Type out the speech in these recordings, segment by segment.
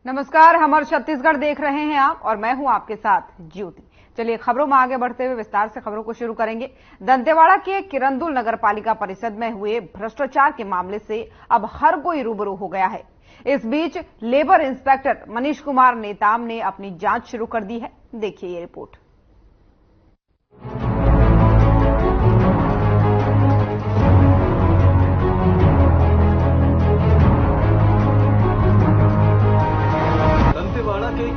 नमस्कार, हमर छत्तीसगढ़ देख रहे हैं आप और मैं हूं आपके साथ ज्योति। चलिए खबरों में आगे बढ़ते हुए विस्तार से खबरों को शुरू करेंगे। दंतेवाड़ा के किरंदुल नगर पालिका परिषद में हुए भ्रष्टाचार के मामले से अब हर कोई रूबरू हो गया है। इस बीच लेबर इंस्पेक्टर मनीष कुमार नेताम ने अपनी जांच शुरू कर दी है। देखिए ये रिपोर्ट।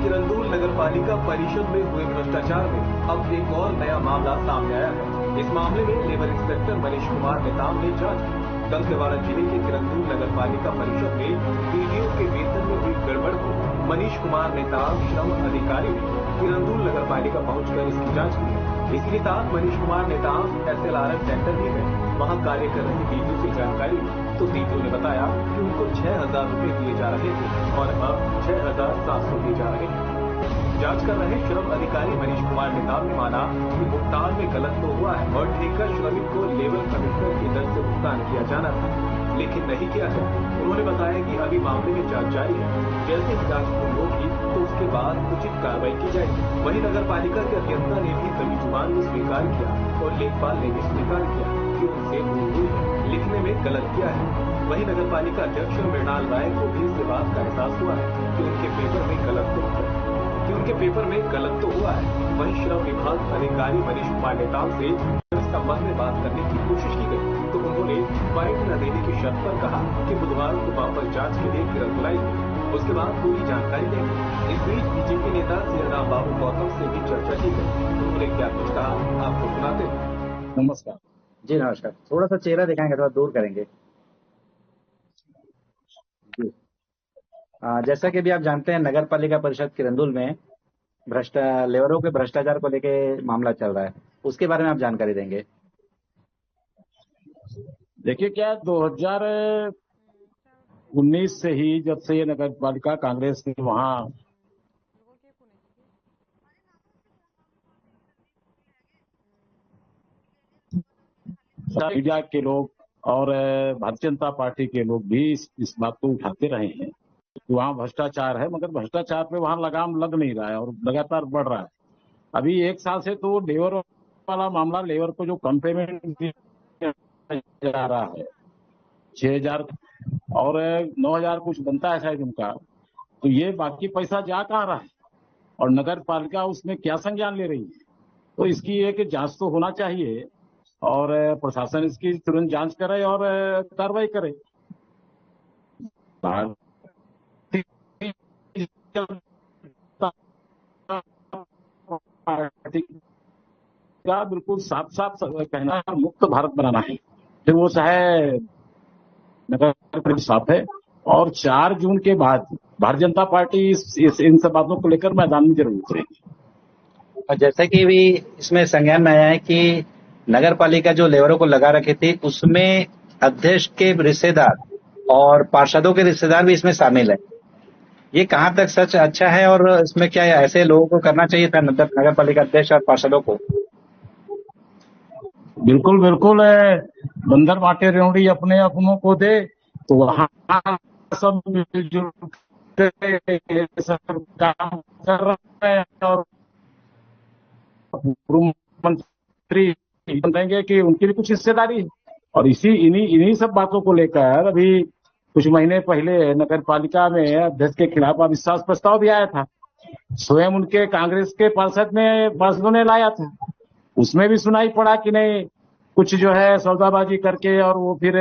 किरंदुल नगर पालिका परिषद में हुए भ्रष्टाचार में अब एक और नया मामला सामने आया है। इस मामले में लेबर इंस्पेक्टर मनीष कुमार नेताम ने जांच की। दंतेवाड़ा जिले के किरंदुल नगर पालिका परिषद में पीडीओ के वेतन में हुई गड़बड़ को मनीष कुमार नेताम श्रम अधिकारी ने किरंदुल नगर पालिका पहुंचकर इसकी जांच की। इसके साथ मनीष कुमार नेताम SLRM सेंटर भी है, वहां कार्य कर रहे दीदू से जानकारी ली तो दीदू ने बताया कि उनको 6,000 रुपए दिए जा रहे थे और अब 6,700 दिए जा रहे हैं। जांच कर रहे श्रम अधिकारी मनीष कुमार नेताम ने माना कि भुगतान में गलत तो हुआ है और ठेका श्रमिक को लेबर कमिश्नर की दर से भुगतान किया जाना था, लेकिन नहीं किया गया। उन्होंने बताया कि अभी मामले में जांच जारी है, जैसे ही जांच पूरी होगी तो उसके बाद उचित कार्रवाई की जाएगी। वहीं नगर पालिका के अभियंता ने भी कभी जुबान में स्वीकार किया और लेखपाल ने भी स्वीकार किया कि उनसे भूल हुई है, लिखने में गलत किया है। वहीं नगर पालिका अध्यक्ष मृणाल राय को भी इस बात का एहसास हुआ है कि उनके पेपर में गलत तो हुआ है। वहीं श्रम विभाग अधिकारी मनीष कुमार नेताम से इस संबंध में बात करने की कोशिश की गई तो उन्होंने फाइन न देने की शर्त पर कहा कि बुधवार को वापस जांच के लिए किरंदुल आएंगे, उसके बाद पूरी जानकारी देंगे। इस बीच बीजेपी नेता श्रीराम बाबू गौतम से भी चर्चा की गई। उन्होंने क्या कुछ कहा, आपको सुनाते हैं। नमस्कार जी। नमस्कार। थोड़ा सा चेहरा दिखाएंगे, थोड़ा दूर करेंगे जी। जैसा कि अभी आप जानते हैं, नगर पालिका परिषद किरंदुल में लेबरों के भ्रष्टाचार को लेके मामला चल रहा है, उसके बारे में आप जानकारी देंगे। देखिए, क्या 2019 से ही जब से ये नगर पालिका कांग्रेस के वहाँ मीडिया के लोग और भारतीय जनता पार्टी के लोग भी इस बात को उठाते रहे हैं। वहाँ भ्रष्टाचार है, मगर भ्रष्टाचार पे वहाँ लगाम लग नहीं रहा है और लगातार बढ़ रहा है। अभी एक साल से तो लेबर वाला मामला, लेबर को जो कम पेमेंट दिया जा रहा है 6,000 और 9,000 कुछ बनता है शायद उनका, तो ये बाकी पैसा जा कहाँ रहा है और नगर पालिका उसमें क्या संज्ञान ले रही है। तो इसकी एक जांच तो होना चाहिए और प्रशासन इसकी तुरंत जांच करे और कार्रवाई करे। पार्टी का बिल्कुल साफ साफ कहना मुक्त भारत बनाना है, फिर वो चाहे नगर परिषद साफ है। और 4 जून के बाद भारतीय जनता पार्टी इन सब बातों को लेकर मैदान में जरूर उतरेगी। और जैसा कि भी इसमें संज्ञान में आया है कि नगर पालिका जो लेबरों को लगा रखे थे, उसमें अध्यक्ष के रिश्तेदार और पार्षदों के रिश्तेदार भी इसमें शामिल है। ये कहाँ तक सच अच्छा है और इसमें क्या ऐसे लोगों को करना चाहिए था नगर पालिका अध्यक्ष और पार्षदों को? बिल्कुल बिल्कुल, बंदर बांटे रेवड़ी अपने अपनों को दे, तो वहाँ सब मिलजुल सब काम कर रहे हैं और मंत्री देंगे कि उनकी भी कुछ हिस्सेदारी है। और इन्हीं सब बातों को लेकर अभी कुछ महीने पहले नगर पालिका में अध्यक्ष के खिलाफ अविश्वास प्रस्ताव भी आया था। स्वयं उनके कांग्रेस के पार्षदों ने लाया था, उसमें भी सुनाई पड़ा कि नहीं, कुछ जो है सौदाबाजी करके और वो फिर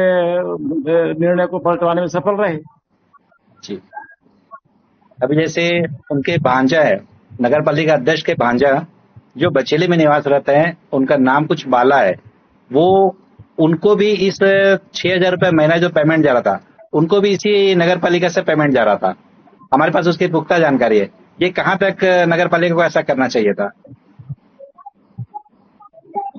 निर्णय को पलटवाने में सफल रहे जी। अभी जैसे उनके भांजा है, नगर पालिका अध्यक्ष के भांजा जो बचेली में निवास रहते हैं, उनका नाम कुछ बाला है, वो उनको भी इस 6,000 रुपये महीना जो पेमेंट जा रहा था, उनको भी इसी नगर पालिका से पेमेंट जा रहा था। हमारे पास उसकी पुख्ता जानकारी है। ये कहाँ तक नगर पालिका को ऐसा करना चाहिए था?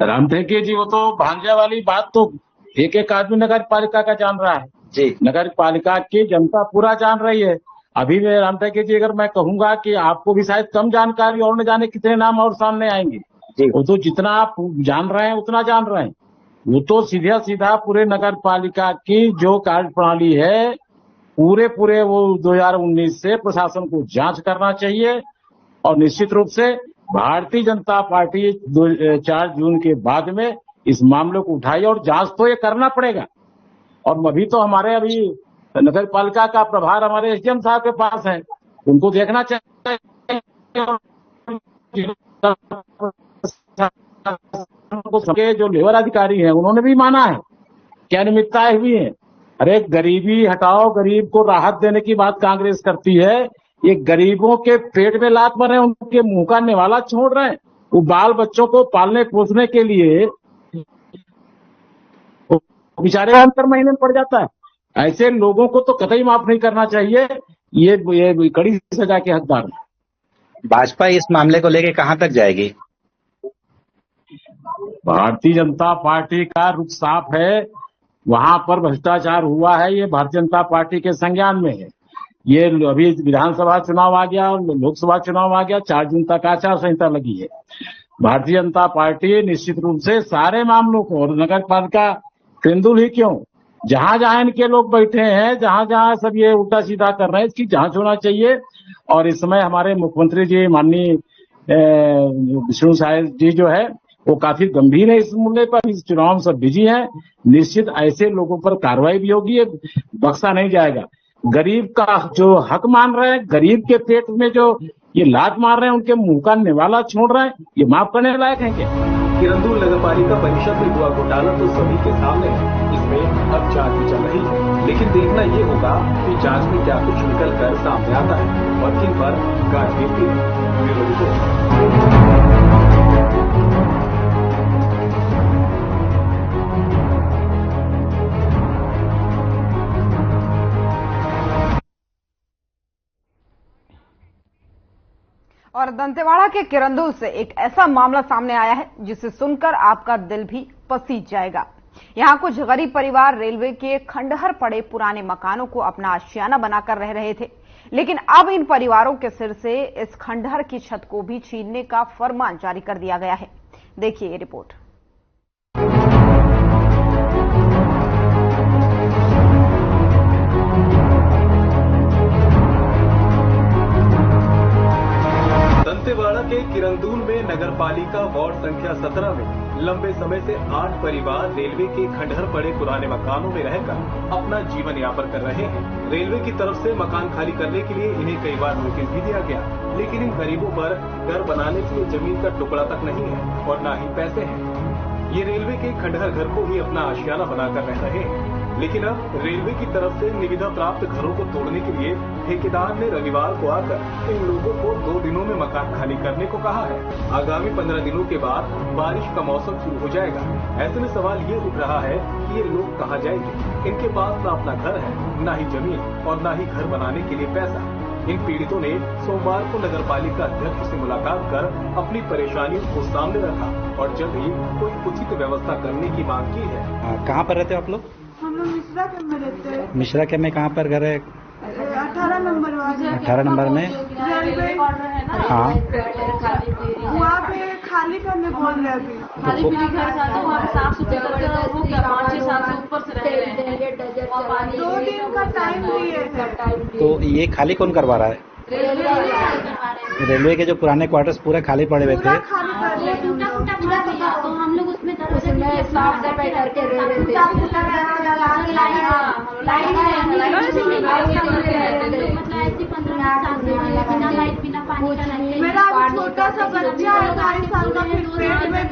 राम टेके जी, वो तो भांजा वाली बात तो एक आदमी नगर पालिका का जान रहा है जी। नगर पालिका की जनता पूरा जान रही है। अभी मैं राम टेके जी, अगर मैं कहूंगा कि आपको भी शायद कम जानकारी, और न जाने कितने नाम और सामने आएंगे। वो तो जितना आप जान रहे हैं उतना जान रहे हैं। वो तो सीधा सीधा पूरे नगर पालिका की जो कार्य प्रणाली है पूरे वो 2019 से प्रशासन को जांच करना चाहिए और निश्चित रूप से भारतीय जनता पार्टी 4 जून के बाद में इस मामले को उठाई और जांच तो ये करना पड़ेगा। और अभी तो हमारे नगर पालिका का प्रभार हमारे एसडीएम साहब के पास है, उनको देखना चाहिए। जो लेबर अधिकारी हैं उन्होंने भी माना है कि अनियमितताएं हुई हैं। अरे गरीबी हटाओ, गरीब को राहत देने की बात कांग्रेस करती है, ये गरीबों के पेट में लात मार रहे हैं, उनके मुंह का निवाला छोड़ रहे हैं। वो बाल बच्चों को पालने पोसने के लिए बेचारे अंतर महीने में पड़ जाता है। ऐसे लोगों को तो कतई माफ नहीं करना चाहिए, ये कड़ी सजा के हकदार है। भाजपा इस मामले को लेकर कहां तक जाएगी? भारतीय जनता पार्टी का रुख साफ है, वहां पर भ्रष्टाचार हुआ है, ये भारतीय जनता पार्टी के संज्ञान में है। ये अभी विधानसभा चुनाव आ गया, लोकसभा चुनाव आ गया, 4 जून तक आचार संहिता लगी है। भारतीय जनता पार्टी निश्चित रूप से सारे मामलों को, और नगर पालिका किरंदुल ही क्यों, जहां जहां इनके लोग बैठे हैं, जहां जहां सब ये उल्टा सीधा कर रहे हैं, इसकी जांच होना चाहिए। और इस समय हमारे मुख्यमंत्री जी माननीय विष्णु साय जी जो है वो काफी गंभीर है इस मुद्दे पर, इस चुनाव में सब बिजी है। निश्चित ऐसे लोगों पर कार्रवाई भी होगी, ये बख्शा नहीं जाएगा। गरीब का जो हक मान रहे हैं, गरीब के पेट में जो ये लात मार रहे हैं, उनके मुंह का निवाला छोड़ रहे हैं, ये माफ करने लायक है क्या? किरंदुल नगर पालिका परिषद में हुआ घोटाला तो सभी के सामने है, इसमें अब जांच भी चल रही है। लेकिन देखना ये होगा कि जांच में क्या कुछ निकल कर सामने आता है और किन पर गाज गिरती है। Bureau report. और दंतेवाड़ा के किरंदुल से एक ऐसा मामला सामने आया है जिसे सुनकर आपका दिल भी पसीज जाएगा। यहां कुछ गरीब परिवार रेलवे के खंडहर पड़े पुराने मकानों को अपना आशियाना बनाकर रह रहे थे, लेकिन अब इन परिवारों के सिर से इस खंडहर की छत को भी छीनने का फरमान जारी कर दिया गया है। देखिए ये रिपोर्ट। दंतेवाड़ा के किरंदुल में नगर पालिका वार्ड संख्या 17 में लंबे समय से 8 परिवार रेलवे के खंडहर पड़े पुराने मकानों में रहकर अपना जीवन यापन कर रहे हैं। रेलवे की तरफ से मकान खाली करने के लिए इन्हें कई बार नोटिस भी दिया गया, लेकिन इन गरीबों पर घर बनाने के लिए जमीन का टुकड़ा तक नहीं है और न ही पैसे हैं। ये रेलवे के खंडहर घर को ही अपना आशियाना बनाकर रह रहे हैं। लेकिन अब रेलवे की तरफ से निविदा प्राप्त घरों को तोड़ने के लिए ठेकेदार ने रविवार को आकर इन लोगों को 2 दिनों में मकान खाली करने को कहा है। आगामी 15 दिनों के बाद बारिश का मौसम शुरू हो जाएगा। ऐसे में सवाल ये उठ रहा है कि ये लोग कहाँ जाएंगे? इनके पास न अपना घर है, न ही जमीन और न ही घर बनाने के लिए पैसा। इन पीड़ितों ने सोमवार को नगर पालिका अध्यक्ष से मुलाकात कर अपनी परेशानियों को सामने रखा और जल्द ही कोई उचित व्यवस्था करने की मांग की है। कहाँ पर रहते हो आप लोग? हम लोग मिश्रा के में रहते हैं। मिश्रा के में कहाँ पर घर है? 18 नंबर वाले। 18 नंबर में? हाँ, वहाँ पे खाली करने बोल रहे अभी। खाली पीली घर था तो वहाँ साफ सुथरा हो गया, 5-6 साल से ऊपर से रह रहे हैं। 2 दिन का टाइम दिए है। तो ये खाली कौन करवा रहा है? रेलवे के जो पुराने क्वार्टर्स पूरे खाली पड़े हुए थे। तो हम लोग उसमें साफ सफाई करके रह रहे थे। मेरा छोटा सा बच्चा है, 2.5 साल का, पेट में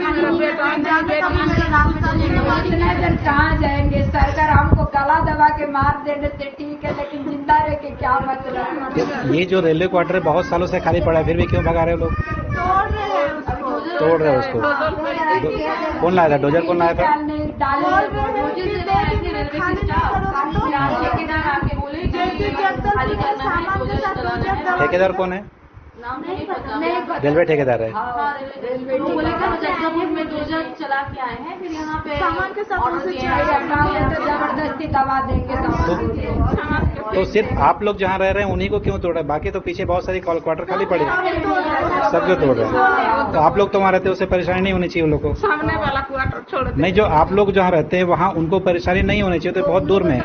कहाँ जाएंगे? सरकार हमको गला दबा के मार देने से ठीक है, लेकिन जिंदा रह के क्या मतलब? ये जो रेलवे क्वार्टर बहुत सालों से खाली पड़ा है, फिर भी क्यों भगा रहे हो लोग? तोड़ रहे हैं उसको। कौन लाया था? डोजर कौन लाया था? ठेकेदार कौन है? नाम नहीं पता। नहीं पता। रेलवे ठेकेदार है। हाँ, रेलवे वो बोले कि जगदलपुर में 2 जन चला के आए हैं, फिर यहाँ पे सामान के साथ ऑर्डर उसे दिए चाहिए, हैं। तो जबरदस्ती दबा देंगे तो सिर्फ आप लोग जहाँ रह रहे हैं उन्हीं को क्यों तोड़ रहे हैं? बाकी तो पीछे बहुत सारी क्वार्टर खाली पड़ी है, सबको तोड़ रहे हैं। तो आप लोग तो वहाँ रहते हैं, उससे परेशानी नहीं होनी चाहिए उन लोग को। सामने वाला क्वार्टर छोड़ दे। नहीं, जो आप लोग जहाँ रहते हैं वहाँ उनको परेशानी नहीं होनी चाहिए, तो बहुत दूर में है।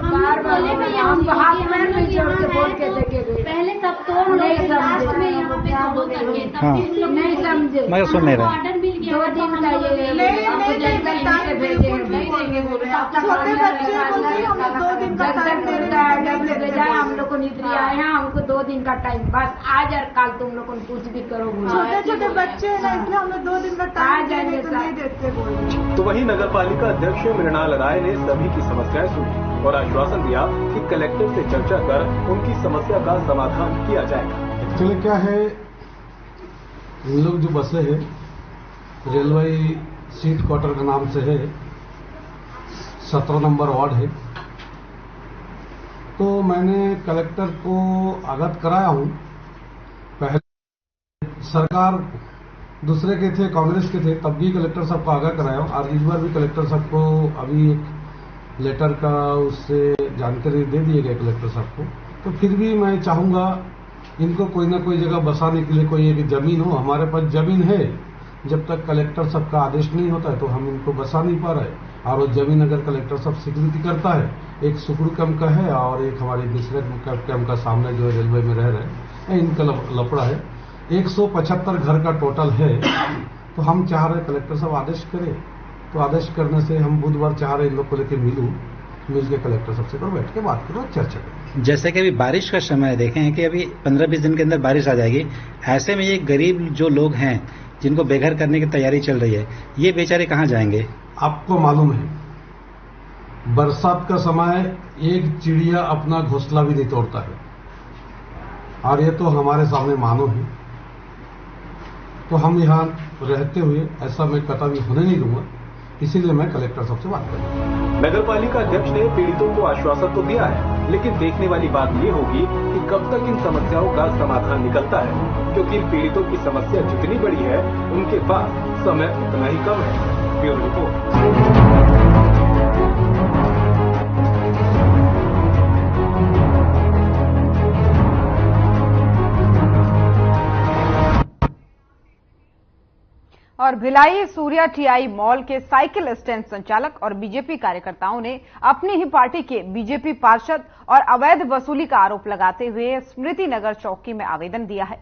पहले सब तोड़ लोगे, लास्ट में यहाँ पे तोड़ करके तब हाँ। भी हम लोग नहीं समझे। मैं सुन नहीं रहा। ऑर्डर मिल गया। 2 दिन का ये नहीं, हमको नहीं, जंगल नहीं, से भेजे हैं। नहीं देंगे बोल रहे हैं। छोटे बच्चे बोल रहे हैं, हम लोग 2 दिन का टाइम दे रहे हैं। ले जाए, हम लोग को निद्री आए हैं, हमको 2 दिन का टाइम, बस आज और कल तुम लोग को कुछ भी करो बोलो। छोटे छोटे बच्चे हैं ना, इसलिए हमें 2 दिन का टाइम देंगे तो नहीं देते बोल रहे हैं। तो वहीं नगर पालिका अध्यक्ष मृणाल राय ने सभी की समस्याएं सुनी और आश्वासन दिया कि कलेक्टर से चर्चा कर उनकी समस्या का समाधान किया जाएगा। एक्चुअली क्या है, इन लोग जो बसे हैं रेलवे सीट क्वार्टर के नाम से है, 17 नंबर वार्ड है। तो मैंने कलेक्टर को अवगत कराया हूं। पहले सरकार दूसरे के थे, कांग्रेस के थे, तब भी कलेक्टर साहब को आगाह कराया हूं, और इस बार भी कलेक्टर साहब को अभी एक लेटर का उससे जानकारी दे दिए गए कलेक्टर साहब को। तो फिर भी मैं चाहूंगा इनको कोई ना कोई जगह बसाने के लिए कोई एक जमीन हो। हमारे पास जमीन है, जब तक कलेक्टर साहब का आदेश नहीं होता है तो हम इनको बसा नहीं पा रहे। और वो जमीन अगर कलेक्टर साहब स्वीकृति करता है, एक सुकुड़ कैंप का है और एक हमारे दूसरे कैंप का सामने जो रेलवे में रह रहे हैं, इनका लफड़ा है। 175 घर का टोटल है। तो हम चाह रहे कलेक्टर साहब आदेश करें, तो आदेश करने से हम बुधवार चाह रहे इन लोग को लेकर मिल के कलेक्टर साहब से बैठ के बात करो, चर्चा करें। जैसे कि अभी बारिश का समय है, देखें हैं कि अभी 15-20 दिन के अंदर बारिश आ जाएगी। ऐसे में ये गरीब जो लोग हैं जिनको बेघर करने की तैयारी चल रही है, ये बेचारे कहाँ जाएंगे? आपको मालूम है, बरसात का समय एक चिड़िया अपना घोंसला भी नहीं तोड़ता है, और ये तो हमारे सामने मानो है। तो हम यहाँ रहते हुए ऐसा मैं कतई होने नहीं दूंगा, इसीलिए मैं कलेक्टर साहब से बात करूंगा। नगर पालिका अध्यक्ष ने पीड़ितों को आश्वासन तो दिया है, लेकिन देखने वाली बात ये होगी कि कब तक इन समस्याओं का समाधान निकलता है, क्योंकि इन पीड़ितों की समस्या जितनी बड़ी है उनके पास समय उतना ही कम है। Bureau report. और भिलाई सूर्या टीआई मॉल के साइकिल स्टैंड संचालक और बीजेपी कार्यकर्ताओं ने अपनी ही पार्टी के बीजेपी पार्षद और अवैध वसूली का आरोप लगाते हुए स्मृति नगर चौकी में आवेदन दिया है।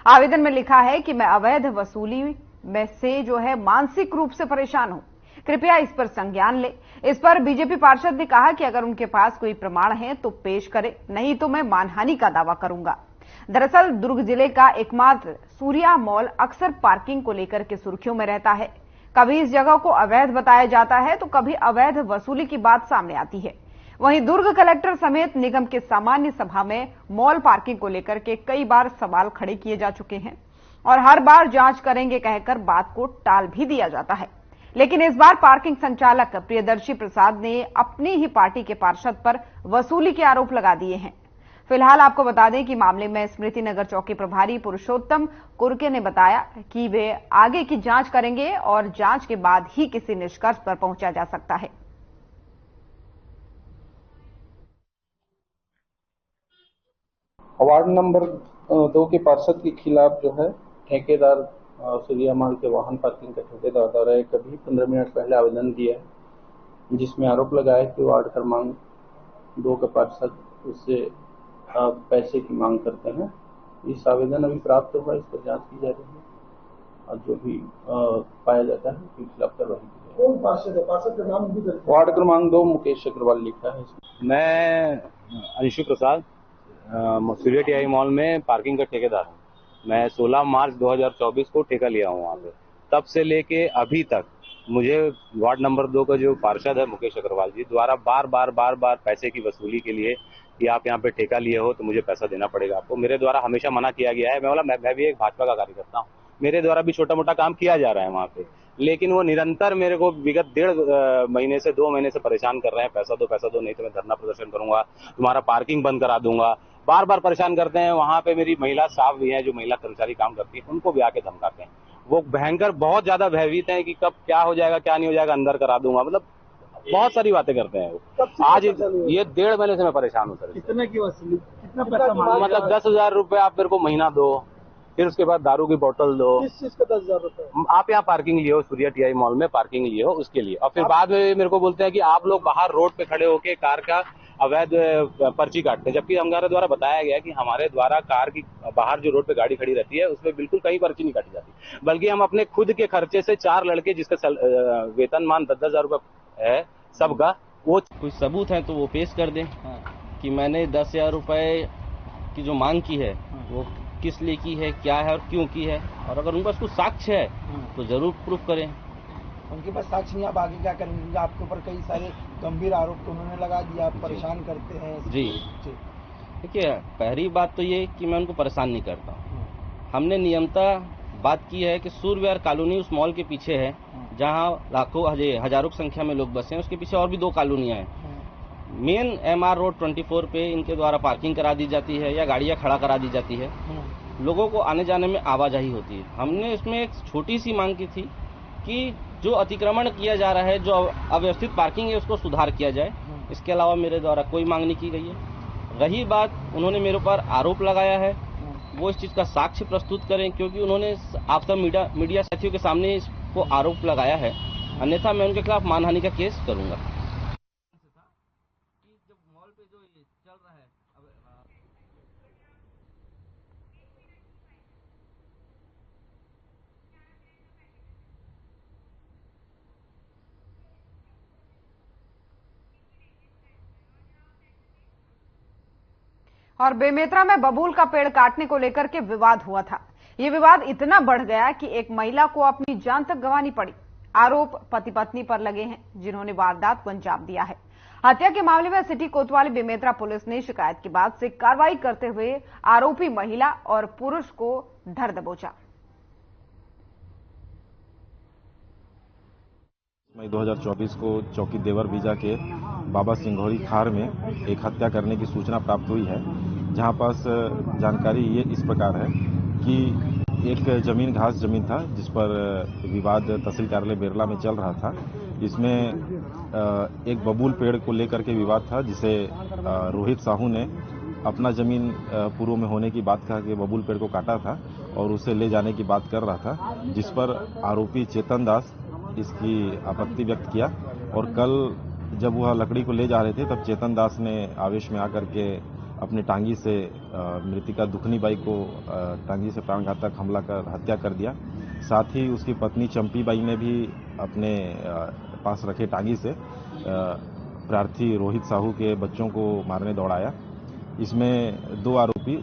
आवेदन में लिखा है कि मैं अवैध वसूली में से जो है मानसिक रूप से परेशान हूं, कृपया इस पर संज्ञान ले। इस पर बीजेपी पार्षद ने कहा कि अगर उनके पास कोई प्रमाण है तो पेश करें, नहीं तो मैं मानहानि का दावा करूंगा। दरअसल दुर्ग जिले का एकमात्र सूर्या मॉल अक्सर पार्किंग को लेकर के सुर्खियों में रहता है। कभी इस जगह को अवैध बताया जाता है तो कभी अवैध वसूली की बात सामने आती है। वहीं दुर्ग कलेक्टर समेत निगम के सामान्य सभा में मॉल पार्किंग को लेकर के कई बार सवाल खड़े किए जा चुके हैं और हर बार जांच करेंगे कहकर बात को टाल भी दिया जाता है। लेकिन इस बार पार्किंग संचालक प्रियदर्शी प्रसाद ने अपनी ही पार्टी के पार्षद पर वसूली के आरोप लगा दिए हैं। फिलहाल आपको बता दें कि मामले में स्मृति नगर चौकी प्रभारी पुरुषोत्तम कुरके ने बताया कि वे आगे की जांच करेंगे और जांच के बाद ही किसी निष्कर्ष पर पहुंचा जा सकता है। वार्ड नंबर 2 के पार्षद के खिलाफ जो है ठेकेदार सूर्या मॉल के वाहन पार्किंग का ठेकेदार द्वारा एक अभी 15 मिनट पहले आवेदन दिया है, जिसमें आरोप लगाया कि वार्ड क्रमांक 2 के पार्षद उससे पैसे की मांग करते हैं। इस आवेदन अभी प्राप्त हुआ, इस पर जांच की जा रही है और जो भी पाया जाता है उसके खिलाफ कार्रवाई की जाएगी। कौन पार्षद है? पार्षद का नाम भी वार्ड क्रमांक 2 मुकेश अग्रवाल लिखा है इसमें। मैं अंशु प्रसाद सूर्या टीआई मॉल में पार्किंग का ठेकेदार हूँ। मैं 16 मार्च 2024 को ठेका लिया हूँ वहाँ पे। तब से लेके अभी तक मुझे वार्ड नंबर 2 का जो पार्षद है मुकेश अग्रवाल जी द्वारा बार बार पैसे की वसूली के लिए कि आप यहाँ पे ठेका लिए हो तो मुझे पैसा देना पड़ेगा आपको, मेरे द्वारा हमेशा मना किया गया है। मैं भी एक भाजपा का कार्यकर्ता हूँ, मेरे द्वारा भी छोटा मोटा काम किया जा रहा है वहाँ पे, लेकिन वो निरंतर मेरे को विगत 1.5 महीने से 2 महीने से परेशान कर रहे हैं, पैसा दो नहीं तो मैं धरना प्रदर्शन करूंगा, तुम्हारा पार्किंग बंद करा दूंगा। बार बार परेशान करते हैं। वहां पे मेरी महिला स्टाफ भी है, जो महिला कर्मचारी काम करती है, उनको भी आके धमकाते हैं। वो भयंकर बहुत ज्यादा भयभीत हैं कि कब क्या हो जाएगा, क्या नहीं हो जाएगा, अंदर करा दूंगा, मतलब बहुत सारी बातें करते हैं। आज ये 1.5 महीने से मैं परेशान हूँ सर। कितने की वसूली, कितना पैसा? मतलब 10,000 रुपए आप मेरे को महीना दो, फिर उसके बाद दारू की बोतल दो। किस चीज का 10,000 रुपए? आप यहाँ पार्किंग लिए हो, सूर्या टीआई मॉल में पार्किंग लिए हो, उसके लिए। और फिर बाद में मेरे को बोलते हैं कि आप लोग बाहर रोड पे खड़े होके कार का अवैध पर्ची काटते हैं, जबकि हमारे द्वारा बताया गया कि हमारे द्वारा कार की बाहर जो रोड पे गाड़ी खड़ी रहती है उसमें बिल्कुल कहीं पर्ची नहीं काटी जाती, बल्कि हम अपने खुद के खर्चे से 4 लड़के जिसका वेतनमान 10,000 रुपए है सबका, वो कुछ सबूत है तो वो पेश कर दें कि मैंने 10,000 रुपए की जो मांग की है वो किस लिए की है, क्या है और क्यों की है, और अगर उनके पास कुछ साक्ष्य है तो जरूर प्रूफ करें। उनके पास साक्ष्य नहीं, आप आगे क्या करेंगे? आपके ऊपर कई सारे गंभीर आरोप तो उन्होंने लगा दिया, आप परेशान करते हैं। जी देखिए, पहली बात तो ये कि मैं उनको परेशान नहीं करता। हमने नियमतः बात की है कि सूर्यविहार कॉलोनी उस मॉल के पीछे है, जहाँ लाखों हजारों की संख्या में लोग बसे हैं। उसके पीछे और भी 2 कॉलोनियां हैं। मेन MR रोड 24 पे इनके द्वारा पार्किंग करा दी जाती है या गाड़ियां खड़ा करा दी जाती है, लोगों को आने जाने में आवाजाही होती है। हमने इसमें एक छोटी सी मांग की थी कि जो अतिक्रमण किया जा रहा है, जो अव्यवस्थित पार्किंग है, उसको सुधार किया जाए। इसके अलावा मेरे द्वारा कोई मांग नहीं की गई है। रही बात, उन्होंने मेरे ऊपर आरोप लगाया है, वो इस चीज का साक्ष्य प्रस्तुत करें, क्योंकि उन्होंने आप सब मीडिया साथियों के सामने इसको आरोप लगाया है, अन्यथा मैं उनके खिलाफ मानहानि का केस करूंगा। और बेमेतरा में बबूल का पेड़ काटने को लेकर के विवाद हुआ था। ये विवाद इतना बढ़ गया कि एक महिला को अपनी जान तक गंवानी पड़ी। आरोप पति पत्नी पर लगे हैं, जिन्होंने वारदात को अंजाम दिया है। हत्या के मामले में सिटी कोतवाली बेमेतरा पुलिस ने शिकायत के बाद से कार्रवाई करते हुए आरोपी महिला और पुरुष को धर दबोचा। मई 2024 को चौकी देवर बीजा के बाबा सिंघौरी खार में एक हत्या करने की सूचना प्राप्त हुई है, जहां पास जानकारी ये इस प्रकार है कि एक जमीन घास जमीन था, जिस पर विवाद तहसील कार्यालय बेरला में चल रहा था। इसमें एक बबूल पेड़ को लेकर के विवाद था, जिसे रोहित साहू ने अपना जमीन पूर्व में होने की बात कहा कि बबूल पेड़ को काटा था और उसे ले जाने की बात कर रहा था, जिस पर आरोपी चेतन दास इसकी आपत्ति व्यक्त किया। और कल जब वह लकड़ी को ले जा रहे थे, तब चेतन दास ने आवेश में आकर के अपनी टांगी से मृतिका दुखनी बाई को टांगी से प्राणघातक हमला कर हत्या कर दिया। साथ ही उसकी पत्नी चंपी बाई ने भी अपने पास रखे टांगी से प्रार्थी रोहित साहू के बच्चों को मारने दौड़ाया। इसमें 2 आरोपी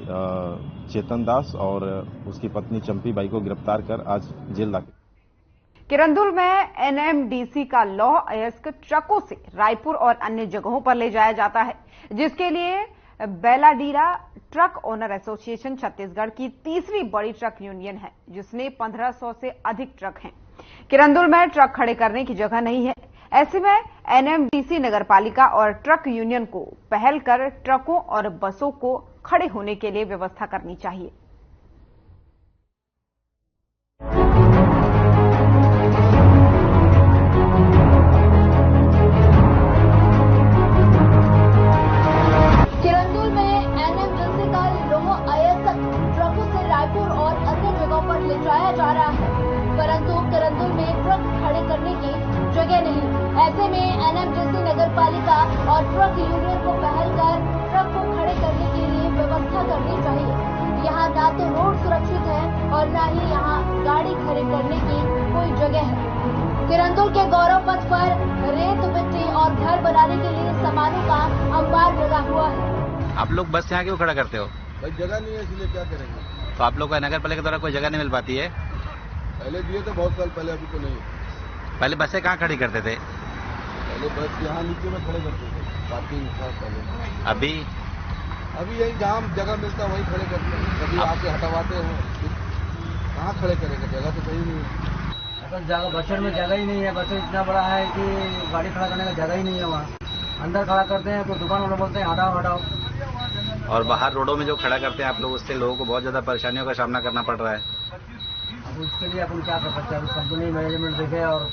चेतन दास और उसकी पत्नी चंपी बाई को गिरफ्तार कर आज जेल दाखिल। किरंदुल में NMDC का लौह अयस्क ट्रकों से रायपुर और अन्य जगहों पर ले जाया जाता है, जिसके लिए बेलाडीरा ट्रक ओनर एसोसिएशन छत्तीसगढ़ की तीसरी बड़ी ट्रक यूनियन है, जिसने 1500 से अधिक ट्रक हैं। किरंदुल में ट्रक खड़े करने की जगह नहीं है। ऐसे में NMDC नगरपालिका और ट्रक यूनियन को पहल कर ट्रकों और बसों को खड़े होने के लिए व्यवस्था करनी चाहिए। ऐसे में NMDC नगरपालिका और ट्रक यूनियन को पहल कर ट्रक को खड़े करने के लिए व्यवस्था करनी चाहिए। यहाँ ना तो रोड सुरक्षित है और न ही यहाँ गाड़ी खड़े करने की कोई जगह है। किरंदुल के गौरव पथ पर रेत मिट्टी और घर बनाने के लिए सामानों का अंबार लगा हुआ है। आप लोग बस यहाँ क्यों खड़ा करते हो? भाई जगह नहीं है, इसलिए क्या करेंगे। तो आप लोग का नगर पालिका द्वारा कोई जगह नहीं मिल पाती है? पहले दिए थे बहुत साल पहले, अभी तो नहीं। पहले बसें कहाँ खड़ी करते थे? पहले बस यहाँ नीचे में खड़े करते थे, पार्किंग था पहले। अभी यही जहाँ जगह मिलता है वहीं खड़े करते हैं, कभी आके हटवाते हैं। कहाँ खड़े करेंगे, जगह तो सही नहीं है। असल जगह बसर में जगह ही नहीं है। बसर इतना बड़ा है कि गाड़ी खड़ा करने का जगह ही नहीं है। वहाँ अंदर खड़ा करते हैं तो दुकान वाले बोलते हैं हटाओ हटाओ। और बाहर रोडों में जो खड़ा करते हैं आप लोग, उससे लोगों को बहुत ज्यादा परेशानियों का सामना करना पड़ रहा है। अब उसके लिए अपन क्या कर सकते हैं, कंपनी मैनेजमेंट देखे और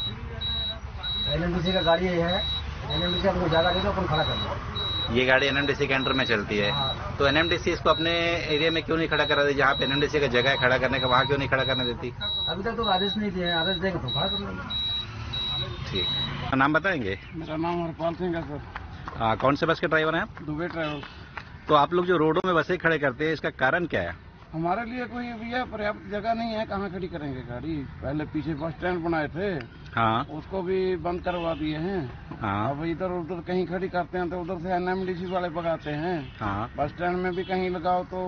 एनएमडीसी का गाड़ी है, एनएमडीसी अपनी जगह दे तो अपन खड़ा कर दें। ये गाड़ी एनएमडीसी के अंडर में चलती है, तो एनएमडीसी इसको अपने एरिया में क्यों नहीं खड़ा करा देती? जहाँ पे एनएमडीसी का जगह है खड़ा करने का, वहाँ क्यों नहीं खड़ा करने देती? अभी तक तो आदेश नहीं दिए हैं, आदेश देंगे तो खड़ा कर लेंगे। ठीक, नाम बताएंगे? मेरा नाम हरपाल सिंह है सर। कौन से बस के ड्राइवर हैं आप? दुबे ट्रैवल्स। तो आप लोग जो रोडों में बसें खड़े करते हैं, इसका कारण क्या है? हमारे लिए कोई भैया पर्याप्त जगह नहीं है, कहाँ खड़ी करेंगे गाड़ी। पहले पीछे बस स्टैंड बनाए थे, हाँ, उसको भी बंद करवा दिए हैं। हाँ, अब इधर उधर कहीं खड़ी करते हैं तो उधर से एनएमडीसी वाले भगाते हैं। हाँ, बस स्टैंड में भी कहीं लगाओ तो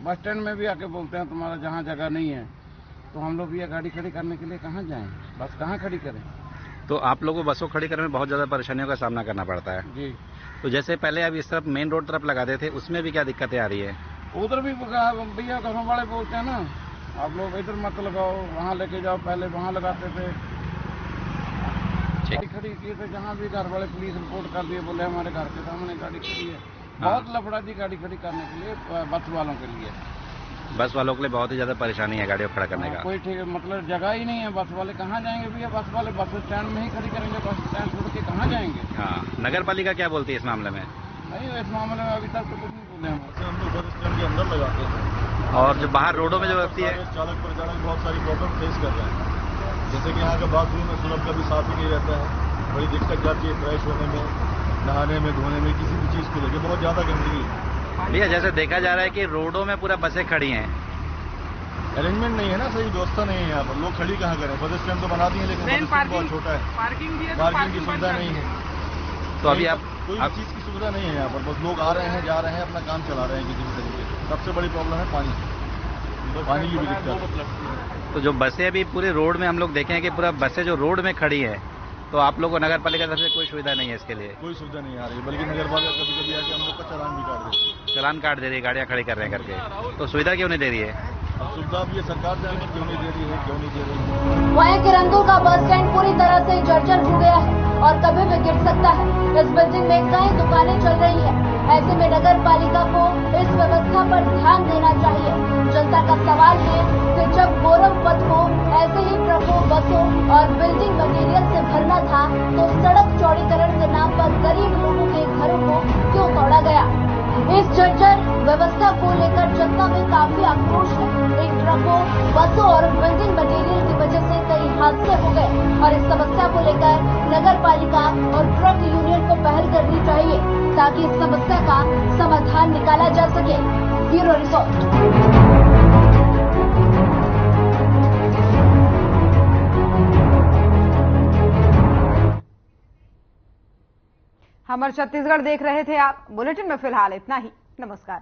बस स्टैंड में भी आके बोलते हैं तुम्हारा जहाँ जगह नहीं है। तो हम लोग ये गाड़ी खड़ी करने के लिए कहाँ जाएं, बस कहाँ खड़ी करें? तो आप लोगों को बसों खड़ी करने में बहुत ज्यादा परेशानियों का सामना करना पड़ता है जी। तो जैसे पहले अब इस तरफ मेन रोड तरफ लगाते थे, उसमें भी क्या दिक्कतें आ रही है? उधर भी भैया घरों वाले बोलते हैं ना, आप लोग इधर मत लगाओ, वहाँ लेके जाओ। पहले वहाँ लगाते थे, खड़ी किए थे जहाँ भी, घर वाले पुलिस रिपोर्ट कर दिए, बोले हमारे घर के सामने गाड़ी खड़ी है। बहुत लफड़ा जी गाड़ी खड़ी करने के लिए, बस वालों के लिए। बस वालों के लिए बहुत ही ज्यादा परेशानी है गाड़ियों खड़ा करने का। कोई ठीक मतलब जगह ही नहीं है, बस वाले कहाँ जाएंगे भैया? बस वाले बस स्टैंड में ही खड़ी करेंगे, बस स्टैंड छोड़ के कहाँ जाएंगे? हाँ, नगर पालिका क्या बोलती है इस मामले में? नहीं, इस मामले में अभी तक तो कुछ नहीं बोले हम लोग बस स्टैंड के अंदर लगाते हैं। और जो बाहर रोडों में जो व्यक्ति है, चालक परिचालक बहुत सारी प्रॉब्लम फेस कर रहे हैं। जैसे कि यहाँ का बाथरूम में सुलभ कभी साफ ही नहीं रहता है, बड़ी दिक्कत जाती है फ्रेश होने में, नहाने में, धोने में, किसी भी चीज़ को लेकर बहुत ज़्यादा गंदगी है। भैया जैसे देखा जा रहा है कि रोडों में पूरा बसें खड़ी हैं, अरेंजमेंट नहीं है ना, सही व्यवस्था नहीं है यहाँ पर। लोग खड़ी कहाँ करें? बस स्टैंड तो बना दिए, लेकिन बस स्टैंड बहुत छोटा है, पार्किंग की सुविधा नहीं है। तो अभी आप कोई चीज़ की सुविधा नहीं है यहाँ पर, बस लोग आ रहे हैं, जा रहे हैं, अपना काम चला रहे हैं किसी भी तरीके से। सबसे बड़ी प्रॉब्लम है पानी की भी दिक्कत। तो जो बसें अभी पूरे रोड में हम लोग देखे हैं कि पूरा बसें जो रोड में खड़ी है, तो आप लोगों को नगर पालिका तरफ से कोई सुविधा नहीं है इसके लिए? कोई सुविधा नहीं आ रही है, बल्कि नगर पालिका कभी कभी आके हम लोग का चालान भी काट देती है। चालान काट दे रही है गाड़ियाँ खड़ी कर रहे हैं करके, तो सुविधा क्यों नहीं दे रही है? अब सुविधा भी ये सरकार जाने क्यों नहीं दे रही है, क्यों नहीं दे रही है। वहीं किरंदुल का बस स्टैंड पूरी तरह से जर्जर हो गया है और कभी भी गिर सकता है। इस बिल्डिंग में कई दुकानें चल रही हैं। ऐसे में नगर पालिका को इस व्यवस्था पर ध्यान देना चाहिए। जनता का सवाल है कि जब गोरम पथ को ऐसे ही ट्रकों, बसों और बिल्डिंग मटेरियल से भरना था, तो सड़क चौड़ीकरण के नाम पर गरीब लोगों के घरों को क्यों तोड़ा गया? इस जर्जर व्यवस्था को लेकर जनता में काफी आक्रोश है। इन ट्रकों, बसों और बिल्डिंग मटेरियल की वजह से कई हादसे हो गए और इस समस्या को लेकर नगर पालिका और ट्रक यूनियन को पहल करनी चाहिए ताकि इस समस्या का समाधान निकाला जा सके। Bureau report. हमर छत्तीसगढ़ देख रहे थे आप। बुलेटिन में फिलहाल इतना ही। नमस्कार।